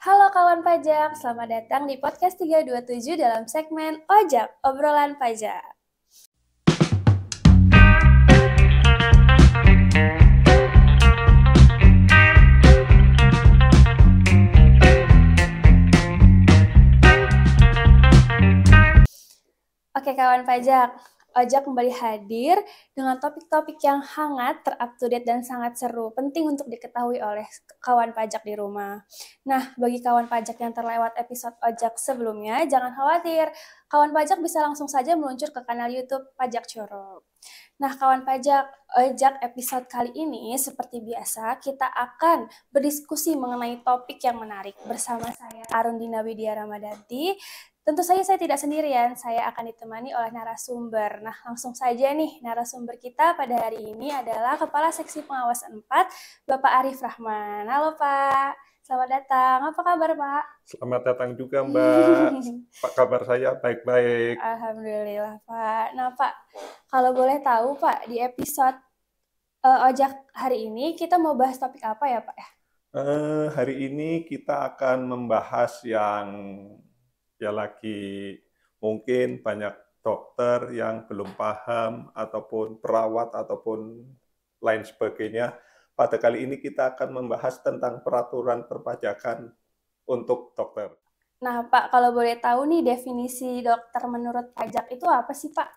Halo kawan pajak, selamat datang di podcast 327 dalam segmen Ojak, obrolan pajak. Oke kawan pajak, Ojak kembali hadir dengan topik-topik yang hangat, terupdate dan sangat seru, penting untuk diketahui oleh kawan pajak di rumah. Nah, bagi kawan pajak yang terlewat episode Ojak sebelumnya, jangan khawatir, kawan pajak bisa langsung saja meluncur ke kanal YouTube Pajak Curug. Nah, kawan pajak, Ojak episode kali ini seperti biasa kita akan berdiskusi mengenai topik yang menarik bersama saya Arundina Widya Ramadanti. Tentu saja saya tidak sendirian, saya akan ditemani oleh narasumber. Nah, langsung saja nih, narasumber kita pada hari ini adalah Kepala Seksi Pengawasan 4, Bapak Arif Rahman. Halo Pak, selamat datang. Apa kabar Pak? Selamat datang juga Mbak. Pak, kabar saya baik-baik. Alhamdulillah Pak. Nah Pak, kalau boleh tahu Pak, di episode Ojak hari ini kita mau bahas topik apa ya Pak? Hari ini kita akan membahas yang lagi mungkin banyak dokter yang belum paham ataupun perawat ataupun lain sebagainya. Pada kali ini kita akan membahas tentang peraturan perpajakan untuk dokter. Nah Pak, kalau boleh tahu nih definisi dokter menurut pajak itu apa sih Pak?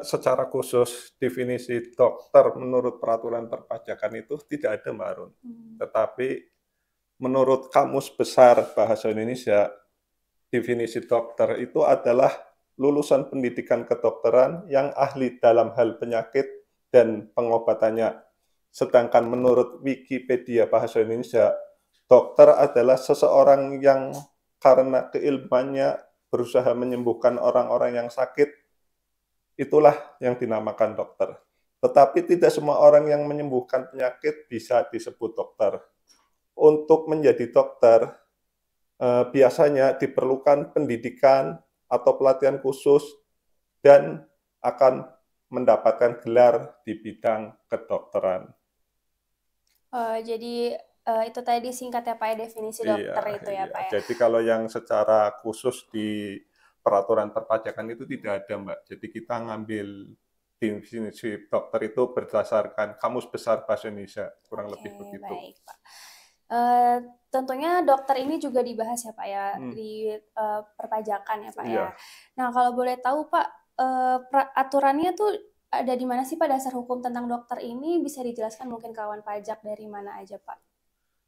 Secara khusus definisi dokter menurut peraturan perpajakan itu tidak ada Mbak Arun. Tetapi menurut Kamus Besar Bahasa Indonesia, definisi dokter itu adalah lulusan pendidikan kedokteran yang ahli dalam hal penyakit dan pengobatannya. Sedangkan menurut Wikipedia Bahasa Indonesia, dokter adalah seseorang yang karena keilmuannya berusaha menyembuhkan orang-orang yang sakit, itulah yang dinamakan dokter. Tetapi tidak semua orang yang menyembuhkan penyakit bisa disebut dokter. Untuk menjadi dokter, biasanya diperlukan pendidikan atau pelatihan khusus dan akan mendapatkan gelar di bidang kedokteran. Jadi itu tadi singkatnya Pak ya, definisi dokter itu ya Pak ya. Jadi kalau yang secara khusus di peraturan perpajakan itu tidak ada Mbak. Jadi kita ngambil definisi dokter itu berdasarkan Kamus Besar Bahasa Indonesia, kurang lebih begitu. Baik Pak. Tentunya dokter ini juga dibahas ya Pak ya di perpajakan ya Pak ya. Nah kalau boleh tahu Pak, aturannya tuh ada di mana sih Pak dasar hukum tentang dokter ini? Bisa dijelaskan mungkin kawan pajak dari mana aja Pak?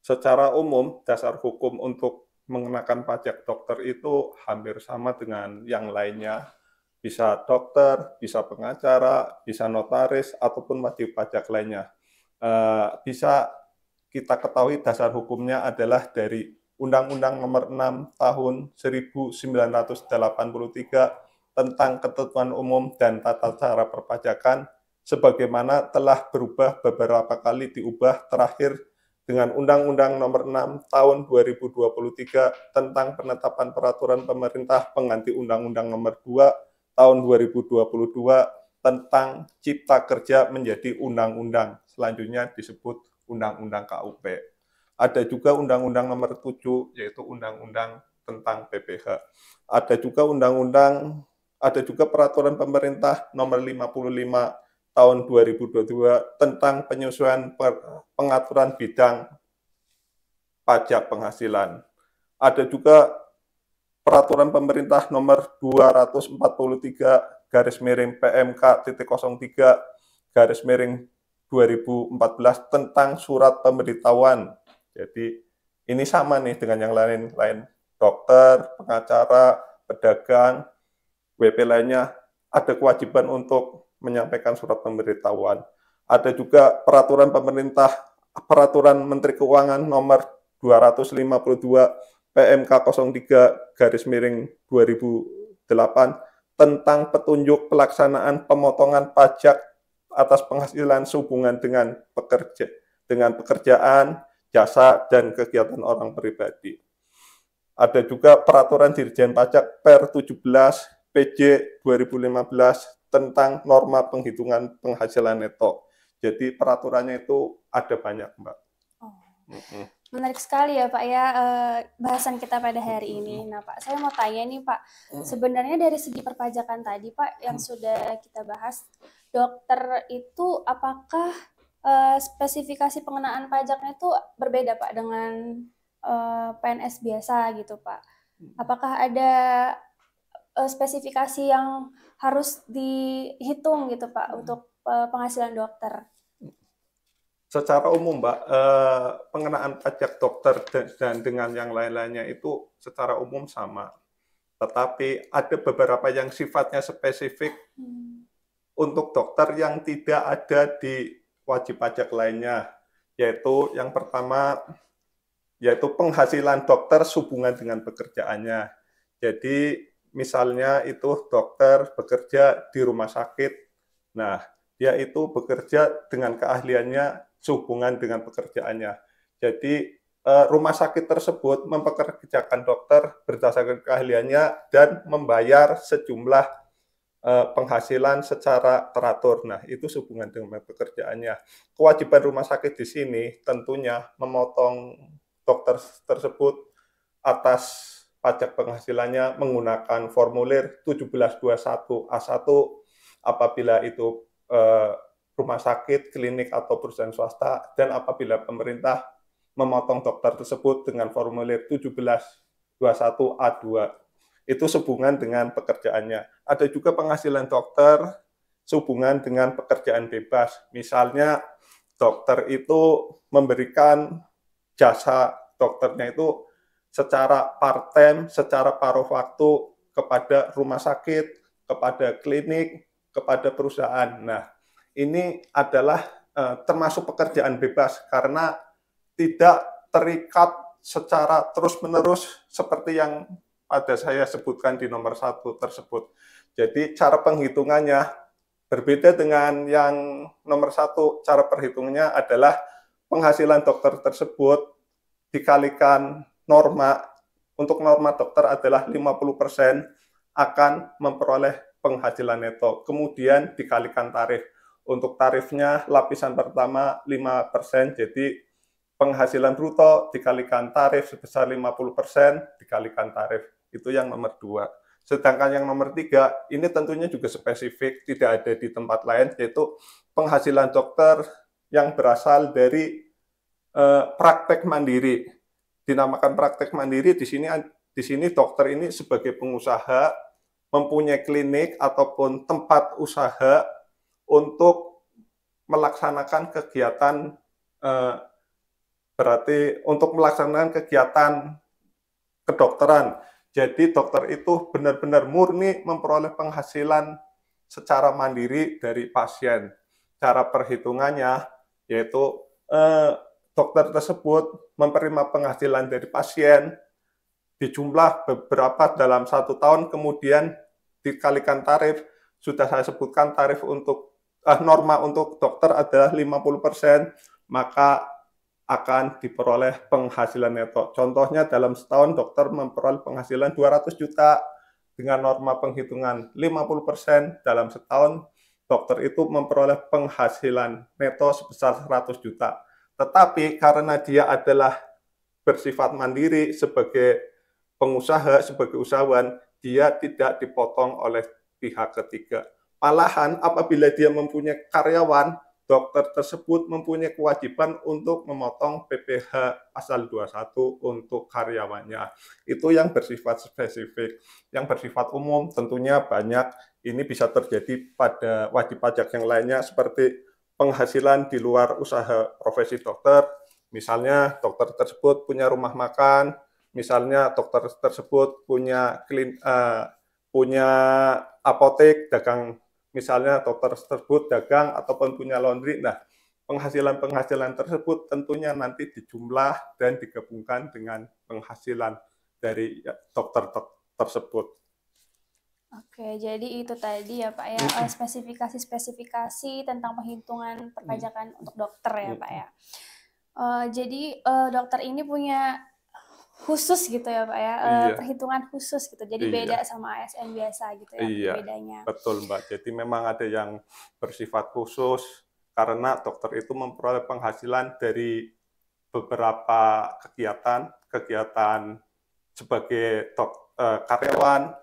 Secara umum dasar hukum untuk mengenakan pajak dokter itu hampir sama dengan yang lainnya. Bisa dokter, bisa pengacara, bisa notaris, ataupun wajib pajak lainnya. Bisa kita ketahui dasar hukumnya adalah dari Undang-Undang Nomor 6 Tahun 1983 tentang Ketentuan Umum dan Tata Cara Perpajakan, sebagaimana telah berubah beberapa kali diubah terakhir dengan Undang-Undang Nomor 6 Tahun 2023 tentang penetapan peraturan pemerintah pengganti Undang-Undang Nomor 2 Tahun 2022 tentang Cipta Kerja menjadi undang-undang. Selanjutnya disebut Undang-Undang KUP. Ada juga Undang-Undang Nomor 7, yaitu Undang-Undang tentang PPH. Ada juga peraturan pemerintah Nomor 55 Tahun 2022 tentang penyesuaian pengaturan bidang pajak penghasilan. Ada juga peraturan pemerintah Nomor 243 PMK.03/2014 tentang surat pemberitahuan. Jadi ini sama nih dengan yang lain-lain. Dokter, pengacara, pedagang, WP lainnya ada kewajiban untuk menyampaikan surat pemberitahuan. Ada juga peraturan Menteri Keuangan Nomor 252 PMK.03/2008 tentang petunjuk pelaksanaan pemotongan pajak atas penghasilan sehubungan dengan pekerjaan, jasa, dan kegiatan orang pribadi. Ada juga peraturan Dirjen Pajak Per 17 PJ 2015 tentang norma penghitungan penghasilan neto. Jadi peraturannya itu ada banyak, Mbak. Menarik sekali ya Pak ya, bahasan kita pada hari ini. Nah Pak, saya mau tanya nih Pak, sebenarnya dari segi perpajakan tadi Pak yang sudah kita bahas, dokter itu apakah spesifikasi pengenaan pajaknya itu berbeda Pak dengan PNS biasa gitu Pak? Apakah ada spesifikasi yang harus dihitung gitu Pak untuk penghasilan dokter? Secara umum, Mbak, pengenaan pajak dokter dan dengan yang lain-lainnya itu secara umum sama. Tetapi ada beberapa yang sifatnya spesifik untuk dokter yang tidak ada di wajib pajak lainnya, yaitu yang pertama, yaitu penghasilan dokter sehubungan dengan pekerjaannya. Jadi misalnya itu dokter bekerja di rumah sakit, nah dia itu bekerja dengan keahliannya sehubungan dengan pekerjaannya. Jadi rumah sakit tersebut mempekerjakan dokter berdasarkan keahliannya dan membayar sejumlah penghasilan secara teratur. Nah, itu sehubungan dengan pekerjaannya. Kewajiban rumah sakit di sini tentunya memotong dokter tersebut atas pajak penghasilannya menggunakan formulir 1721A1 apabila itu rumah sakit, klinik, atau perusahaan swasta, dan apabila pemerintah memotong dokter tersebut dengan formulir 1721A2. Itu sehubungan dengan pekerjaannya. Ada juga penghasilan dokter sehubungan dengan pekerjaan bebas. Misalnya dokter itu memberikan jasa dokternya itu secara part-time, secara paruh waktu kepada rumah sakit, kepada klinik, kepada perusahaan. Nah, ini adalah termasuk pekerjaan bebas karena tidak terikat secara terus-menerus seperti yang pada saya sebutkan di nomor 1 tersebut. Jadi cara penghitungannya berbeda dengan yang nomor 1. Cara perhitungannya adalah penghasilan dokter tersebut dikalikan norma. Untuk norma dokter adalah 50% akan memperoleh penghasilan neto. Kemudian dikalikan tarif. Untuk tarifnya lapisan pertama 5%, jadi penghasilan bruto dikalikan tarif sebesar 50%, dikalikan tarif. Itu yang nomor 2. Sedangkan yang nomor 3, ini tentunya juga spesifik, tidak ada di tempat lain, yaitu penghasilan dokter yang berasal dari praktek mandiri. Dinamakan praktek mandiri, di sini dokter ini sebagai pengusaha, mempunyai klinik ataupun tempat usaha untuk melaksanakan kegiatan berarti untuk melaksanakan kegiatan kedokteran. Jadi dokter itu benar-benar murni memperoleh penghasilan secara mandiri dari pasien. Cara perhitungannya yaitu dokter tersebut menerima penghasilan dari pasien dijumlah beberapa dalam 1 tahun, kemudian dikalikan tarif. Sudah saya sebutkan tarif untuk norma untuk dokter adalah 50%, maka akan diperoleh penghasilan neto. Contohnya dalam setahun dokter memperoleh penghasilan 200 juta dengan norma penghitungan 50% dalam setahun, dokter itu memperoleh penghasilan neto sebesar 100 juta. Tetapi karena dia adalah bersifat mandiri sebagai pengusaha, sebagai usahawan, dia tidak dipotong oleh pihak ketiga. Malahan apabila dia mempunyai karyawan, dokter tersebut mempunyai kewajiban untuk memotong PPh pasal 21 untuk karyawannya. Itu yang bersifat spesifik. Yang bersifat umum tentunya banyak. Ini bisa terjadi pada wajib pajak yang lainnya seperti penghasilan di luar usaha profesi dokter. Misalnya dokter tersebut punya rumah makan, misalnya dokter tersebut punya punya apotek, dagang, misalnya dokter tersebut dagang ataupun punya laundry. Nah, penghasilan-penghasilan tersebut tentunya nanti dijumlah dan digabungkan dengan penghasilan dari dokter tersebut. Oke, jadi itu tadi ya Pak ya, spesifikasi-spesifikasi tentang penghitungan perpajakan untuk dokter ya Pak ya. Jadi dokter ini punya khusus gitu ya Pak ya, Iya, perhitungan khusus gitu, jadi beda iya, sama ASN biasa gitu ya iya, bedanya. betul Mbak. Jadi memang ada yang bersifat khusus karena dokter itu memperoleh penghasilan dari beberapa kegiatan sebagai karyawan,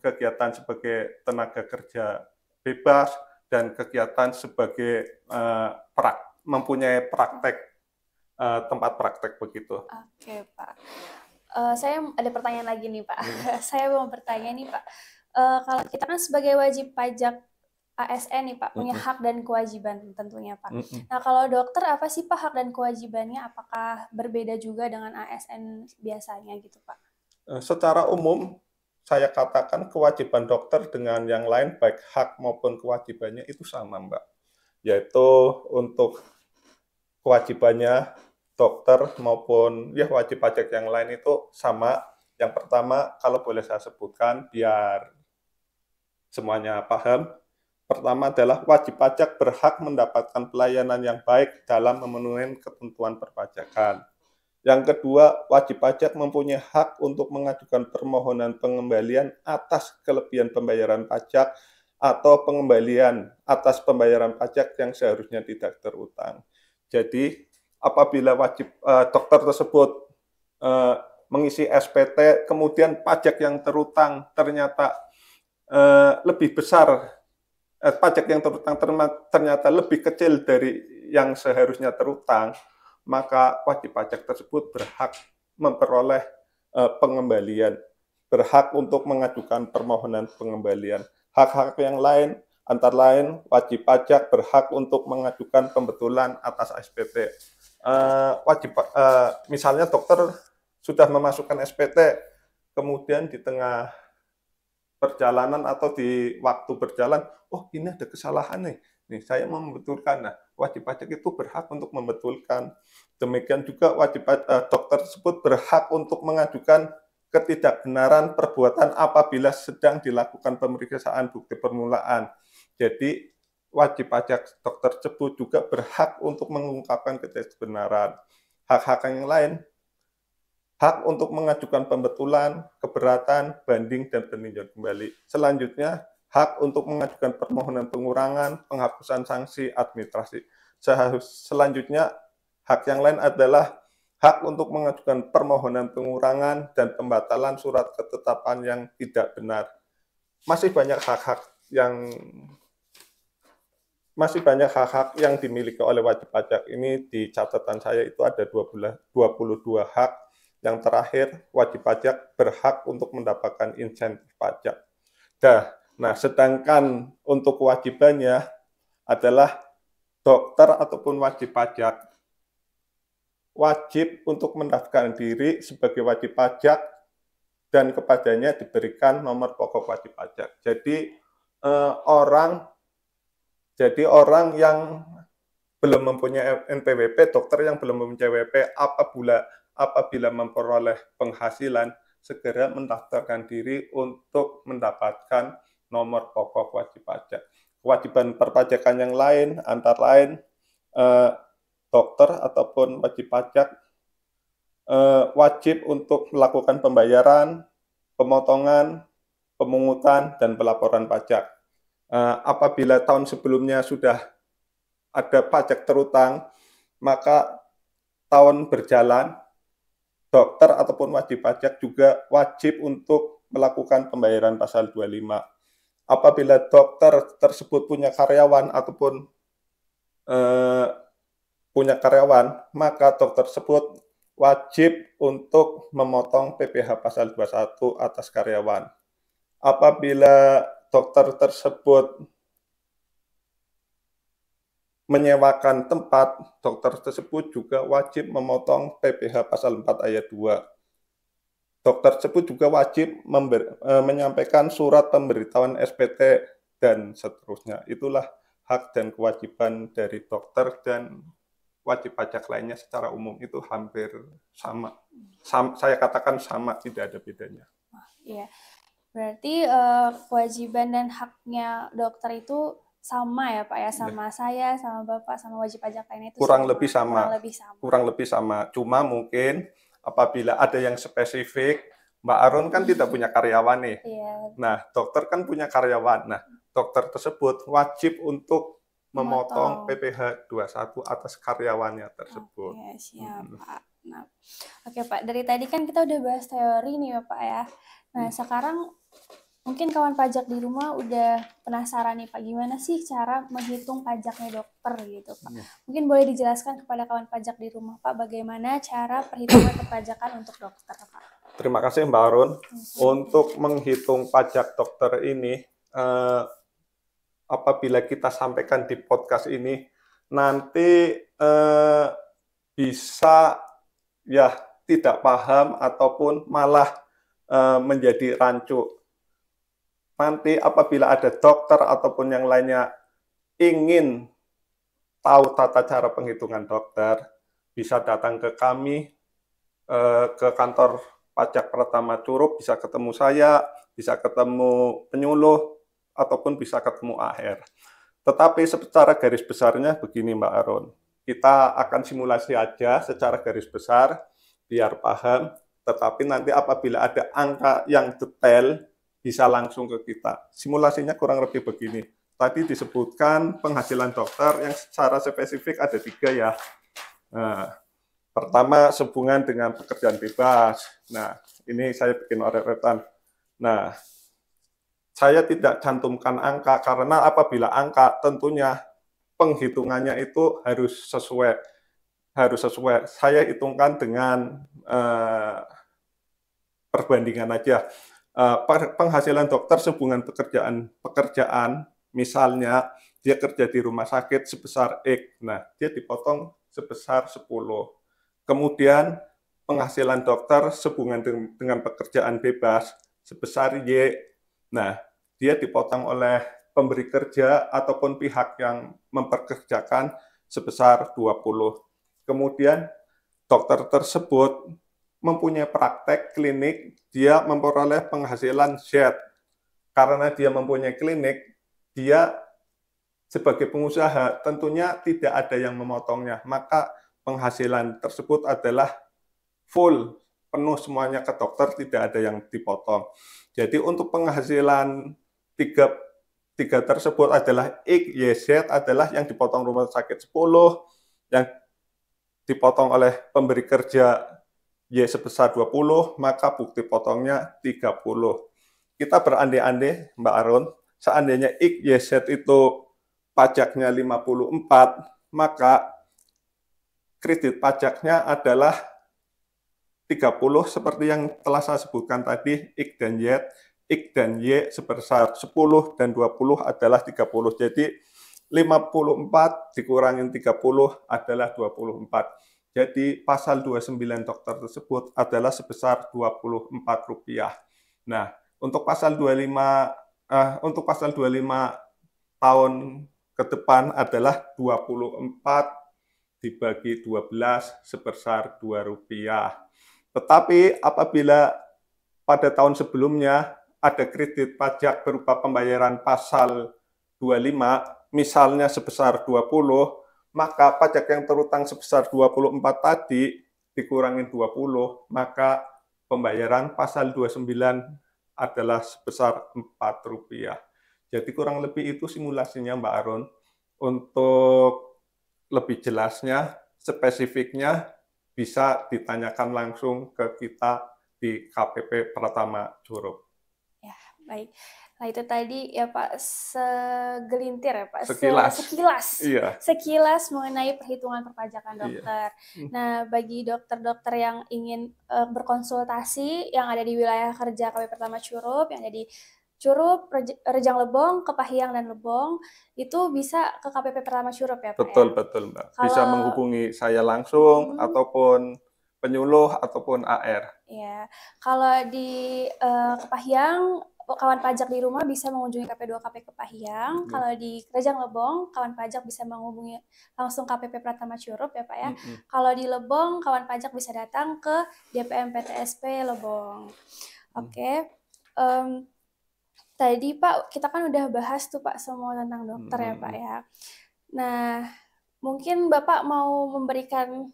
kegiatan sebagai tenaga kerja bebas, dan kegiatan sebagai mempunyai tempat praktek begitu. Oke, Pak. Saya ada pertanyaan lagi nih, Pak. Saya mau bertanya nih, Pak. Kalau kita kan sebagai wajib pajak ASN nih, Pak, punya hak dan kewajiban tentunya, Pak. Nah, kalau dokter apa sih, Pak, hak dan kewajibannya? Apakah berbeda juga dengan ASN biasanya gitu, Pak? Secara umum, saya katakan kewajiban dokter dengan yang lain, baik hak maupun kewajibannya itu sama, Mbak. Yaitu untuk kewajibannya dokter maupun ya wajib pajak yang lain itu sama. Yang pertama, kalau boleh saya sebutkan biar semuanya paham. Pertama adalah wajib pajak berhak mendapatkan pelayanan yang baik dalam memenuhi ketentuan perpajakan. Yang kedua, wajib pajak mempunyai hak untuk mengajukan permohonan pengembalian atas kelebihan pembayaran pajak atau pengembalian atas pembayaran pajak yang seharusnya tidak terutang. Jadi, apabila dokter tersebut mengisi SPT, kemudian pajak yang terutang ternyata lebih besar, pajak yang terutang ternyata lebih kecil dari yang seharusnya terutang, maka wajib pajak tersebut berhak memperoleh pengembalian, berhak untuk mengajukan permohonan pengembalian. Hak-hak yang lain, antara lain wajib pajak berhak untuk mengajukan pembetulan atas SPT. Misalnya dokter sudah memasukkan SPT, kemudian di tengah perjalanan atau di waktu berjalan, oh ini ada kesalahan nih saya mau membetulkan. Nah, wajib pajak itu berhak untuk membetulkan. Demikian juga dokter tersebut berhak untuk mengajukan ketidakbenaran perbuatan apabila sedang dilakukan pemeriksaan bukti permulaan. Jadi, wajib pajak dokter tersebut juga berhak untuk mengungkapkan ketidakbenaran. Hak-hak yang lain, hak untuk mengajukan pembetulan, keberatan, banding, dan peninjauan kembali. Selanjutnya, hak untuk mengajukan permohonan pengurangan, penghapusan sanksi administrasi. Selanjutnya, hak yang lain adalah hak untuk mengajukan permohonan pengurangan dan pembatalan surat ketetapan yang tidak benar. Masih banyak hak-hak yang dimiliki oleh wajib pajak. Ini di catatan saya itu ada 22 hak. Yang terakhir, wajib pajak berhak untuk mendapatkan insentif pajak. Nah, sedangkan untuk kewajibannya adalah dokter ataupun wajib pajak wajib untuk mendaftarkan diri sebagai wajib pajak dan kepadanya diberikan nomor pokok wajib pajak. Jadi orang yang belum mempunyai NPWP, dokter yang belum mempunyai WP, apabila memperoleh penghasilan, segera mendaftarkan diri untuk mendapatkan nomor pokok wajib pajak. Kewajiban perpajakan yang lain, antara lain dokter ataupun wajib pajak wajib untuk melakukan pembayaran, pemotongan, pemungutan, dan pelaporan pajak. Apabila tahun sebelumnya sudah ada pajak terutang, maka tahun berjalan, dokter ataupun wajib pajak juga wajib untuk melakukan pembayaran pasal 25. Apabila dokter tersebut punya karyawan ataupun maka dokter tersebut wajib untuk memotong PPh pasal 21 atas karyawan. Apabila dokter tersebut menyewakan tempat, dokter tersebut juga wajib memotong PPh pasal 4 ayat 2. Dokter tersebut juga wajib menyampaikan surat pemberitahuan SPT dan seterusnya. Itulah hak dan kewajiban dari dokter dan wajib pajak lainnya secara umum itu hampir sama. Saya katakan sama, tidak ada bedanya. Iya, berarti kewajiban dan haknya dokter itu sama ya Pak ya, sama saya, sama Bapak, sama wajib pajak lainnya itu kurang lebih sama. Cuma mungkin apabila ada yang spesifik, Mbak Arun kan tidak punya karyawan nih. Iya. Nah, dokter kan punya karyawan. Nah, dokter tersebut wajib untuk memotong Memotong. PPh 21 atas karyawannya tersebut. Oke, siap, Pak. Nah, oke, Pak. Dari tadi kan kita udah bahas teori nih ya, Pak ya. Nah, sekarang mungkin kawan pajak di rumah udah penasaran nih, Pak, gimana sih cara menghitung pajaknya dokter gitu, Pak. Mungkin boleh dijelaskan kepada kawan pajak di rumah, Pak, bagaimana cara perhitungan perpajakan untuk dokter, Pak. Terima kasih Mbak Arun. Untuk menghitung pajak dokter ini, apabila kita sampaikan di podcast ini, nanti bisa ya tidak paham ataupun malah menjadi rancu. Nanti apabila ada dokter ataupun yang lainnya ingin tahu tata cara penghitungan dokter, bisa datang ke kami, ke kantor pajak Pratama Curup, bisa ketemu saya, bisa ketemu penyuluh, ataupun bisa ketemu AR. Tetapi secara garis besarnya begini Mbak Aron, kita akan simulasi aja secara garis besar, biar paham, tetapi nanti apabila ada angka yang detail, bisa langsung ke kita. Simulasinya kurang lebih begini. Tadi disebutkan penghasilan dokter yang secara spesifik ada 3 ya. Nah, pertama sehubungan dengan pekerjaan bebas. Nah, ini saya bikin oret-oretan. Nah, saya tidak cantumkan angka karena apabila angka tentunya penghitungannya itu harus sesuai. Saya hitungkan dengan perbandingan aja. Penghasilan dokter sehubungan pekerjaan, misalnya dia kerja di rumah sakit sebesar X, nah dia dipotong sebesar 10. Kemudian penghasilan dokter sehubungan dengan pekerjaan bebas sebesar Y, nah dia dipotong oleh pemberi kerja ataupun pihak yang memperkerjakan sebesar 20. Kemudian dokter tersebut mempunyai praktek klinik, dia memperoleh penghasilan Z. Karena dia mempunyai klinik, dia sebagai pengusaha tentunya tidak ada yang memotongnya, maka penghasilan tersebut adalah full, penuh semuanya ke dokter, tidak ada yang dipotong. Jadi untuk penghasilan tiga tersebut adalah X, Y, Z adalah yang dipotong rumah sakit 10, yang dipotong oleh pemberi kerja Y sebesar 20, maka bukti potongnya 30. Kita berandai-andai, Mbak Arun, seandainya X, Y, Z itu pajaknya 54, maka kredit pajaknya adalah 30 seperti yang telah saya sebutkan tadi, X dan Y sebesar 10 dan 20 adalah 30. Jadi 54 dikurangin 30 adalah 24. Jadi pasal 29 dokter tersebut adalah sebesar Rp24. Nah, untuk pasal 25 tahun ke depan adalah 24 dibagi 12 sebesar Rp2. Tetapi apabila pada tahun sebelumnya ada kredit pajak berupa pembayaran pasal 25, misalnya sebesar 20, maka pajak yang terutang sebesar 24 tadi dikurangin 20, maka pembayaran pasal 29 adalah sebesar Rp4. Jadi kurang lebih itu simulasinya Mbak Aron. Untuk lebih jelasnya, spesifiknya bisa ditanyakan langsung ke kita di KPP Pratama Curup. Ya, baik. Nah, itu tadi ya Pak, segelintir ya Pak, Sekilas. Iya. Sekilas mengenai perhitungan perpajakan dokter. Iya. Nah, bagi dokter-dokter yang ingin berkonsultasi, yang ada di wilayah kerja KPP Pratama Curup, yang ada di Curup, Rejang Lebong, Kepahyang, dan Lebong, itu bisa ke KPP Pratama Curup ya Pak? Betul, Mbak. Bisa menghubungi saya langsung, ataupun penyuluh, ataupun AR. Ya, kalau di Kepahyang, kawan pajak di rumah bisa mengunjungi KP2KP Kepahyang. Kalau di Rejang Lebong, kawan pajak bisa menghubungi langsung KPP Pratama Curup ya Pak ya. Kalau di Lebong, kawan pajak bisa datang ke DPM PTSP Lebong. Oke. Tadi Pak, kita kan udah bahas tuh Pak semua tentang dokter ya Pak ya. Nah, mungkin Bapak mau memberikan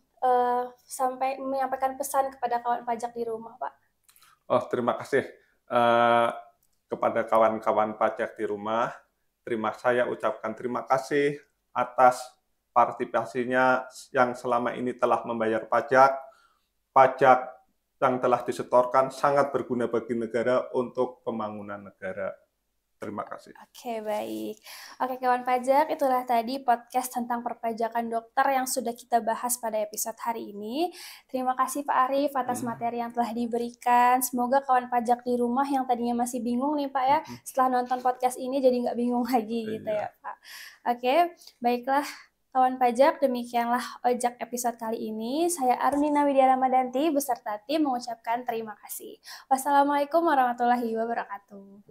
sampai menyampaikan pesan kepada kawan pajak di rumah, Pak. Oh, terima kasih kepada kawan-kawan pajak di rumah. Saya ucapkan terima kasih atas partisipasinya yang selama ini telah membayar pajak yang telah disetorkan sangat berguna bagi negara untuk pembangunan negara. Terima kasih. Oke, baik. Oke, kawan pajak, itulah tadi podcast tentang perpajakan dokter yang sudah kita bahas pada episode hari ini. Terima kasih Pak Arief atas materi yang telah diberikan. Semoga kawan pajak di rumah yang tadinya masih bingung nih Pak ya, setelah nonton podcast ini jadi nggak bingung lagi gitu ya Pak. Oke, baiklah. Kawan pajak, demikianlah Ojak episode kali ini. Saya Arunina Widya Ramadanti beserta tim mengucapkan terima kasih. Wassalamualaikum warahmatullahi wabarakatuh.